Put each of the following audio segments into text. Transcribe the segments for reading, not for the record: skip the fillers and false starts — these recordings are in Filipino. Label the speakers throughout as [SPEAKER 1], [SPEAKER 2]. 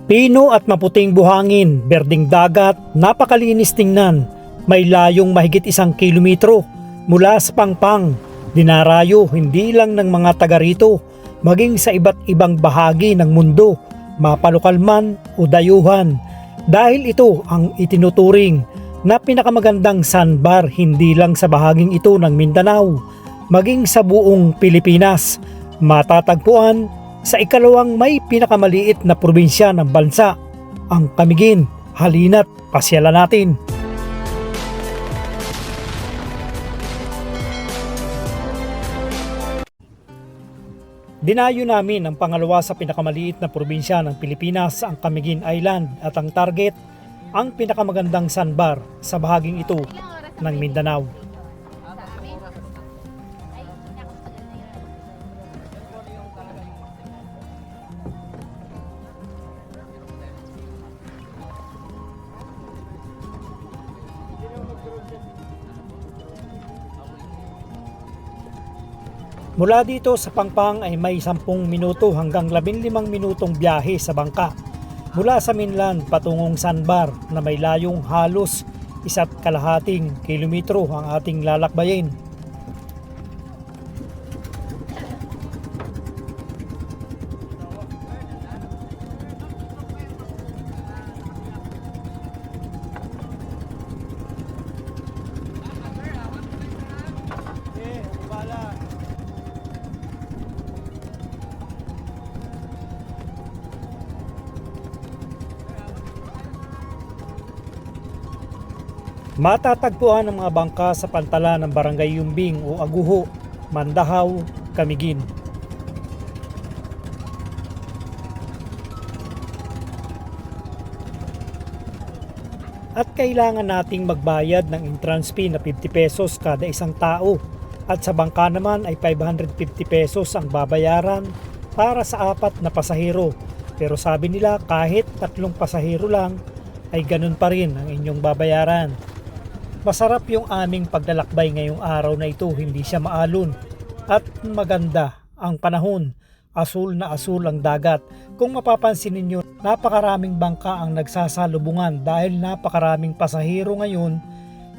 [SPEAKER 1] Pino at maputing buhangin, berdeng dagat, napakalinis tingnan. May layong mahigit 1 kilometro mula sa Pangpang. Dinarayo hindi lang ng mga taga rito, maging sa iba't ibang bahagi ng mundo, mapalokal man o dayuhan. Dahil ito ang itinuturing na pinakamagandang sandbar hindi lang sa bahaging ito ng Mindanao, maging sa buong Pilipinas. Matatagpuan sa ikalawang may pinakamaliit na probinsya ng bansa, ang Camiguin. Halina't pasyalan natin. Dinayo namin ang pangalawa sa pinakamaliit na probinsya ng Pilipinas, ang Camiguin Island, at ang target, ang pinakamagandang sandbar sa bahaging ito ng Mindanao. Mula dito sa Pangpang ay may 10 minuto hanggang 15 minutong biyahe sa bangka mula sa mainland patungong sandbar na may layong halos 1.5 kilometro ang ating lalakbayin. Matatagpuan ang mga bangka sa pantala ng Barangay Yumbing o Aguho, Mandahaw, Camiguin. At kailangan nating magbayad ng entrance fee na 50 pesos kada isang tao, at sa bangka naman ay 550 pesos ang babayaran para sa 4 na pasahero. Pero sabi nila kahit 3 pasahero lang ay ganun pa rin ang inyong babayaran. Masarap yung aming paglalakbay ngayong araw na ito, hindi siya maalon at maganda ang panahon. Asul na asul ang dagat. Kung mapapansin ninyo, napakaraming bangka ang nagsasalubungan dahil napakaraming pasahero ngayon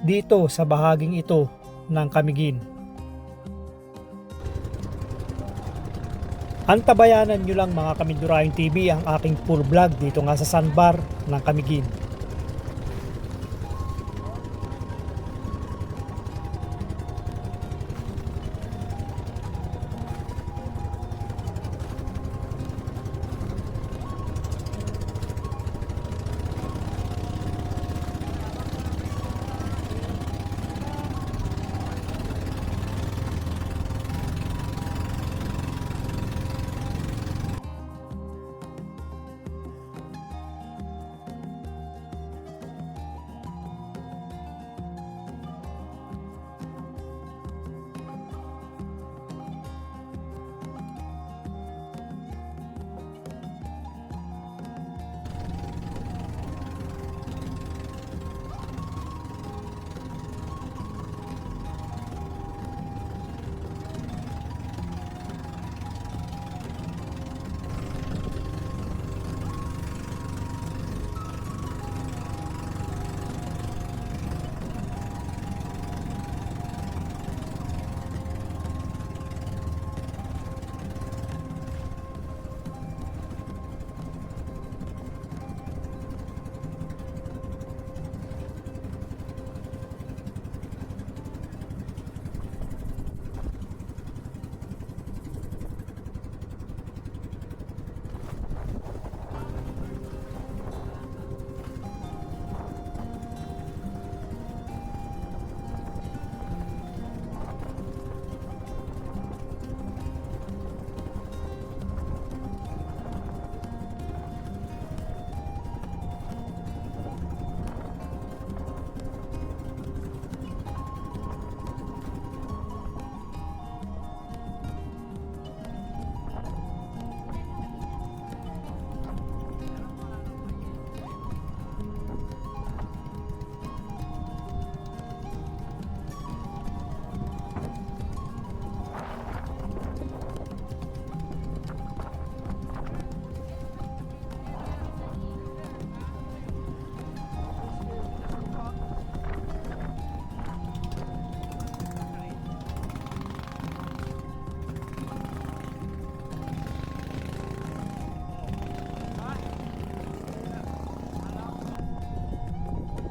[SPEAKER 1] dito sa bahaging ito ng Camiguin. Antabayanan nyo lang mga Kamindurahin TV ang aking full vlog dito nga sa sandbar ng Camiguin.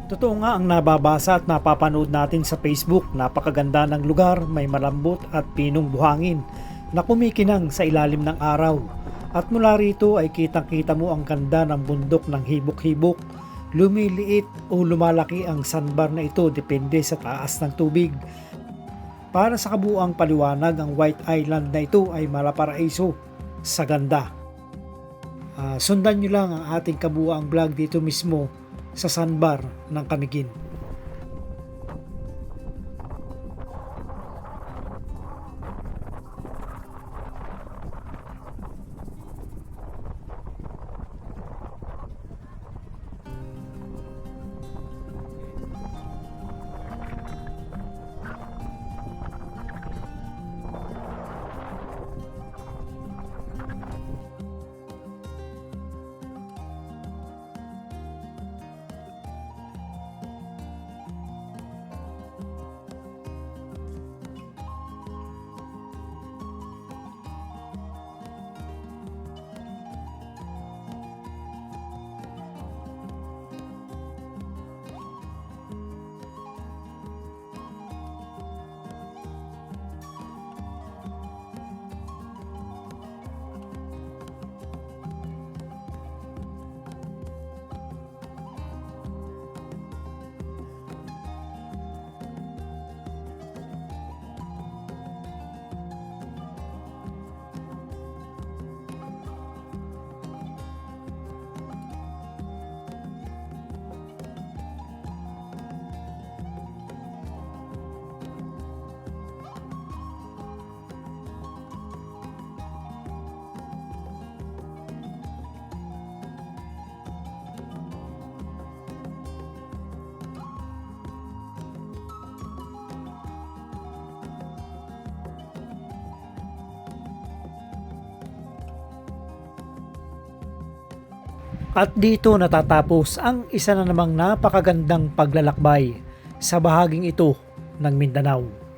[SPEAKER 1] Totoo nga ang nababasa at napapanood natin sa Facebook. Napakaganda ng lugar, may malambot at pinong buhangin na kumikinang sa ilalim ng araw. At mula rito ay kitang-kita mo ang ganda ng bundok ng hibok-hibok. Lumiliit o lumalaki ang sandbar na ito depende sa taas ng tubig. Para sa kabuuang paliwanag, ang White Island na ito ay malaparaiso sa ganda. Sundan nyo lang ang ating kabuuang vlog dito mismo sa sandbar ng Camiguin. At dito natatapos ang isa na namang napakagandang paglalakbay sa bahaging ito ng Mindanao.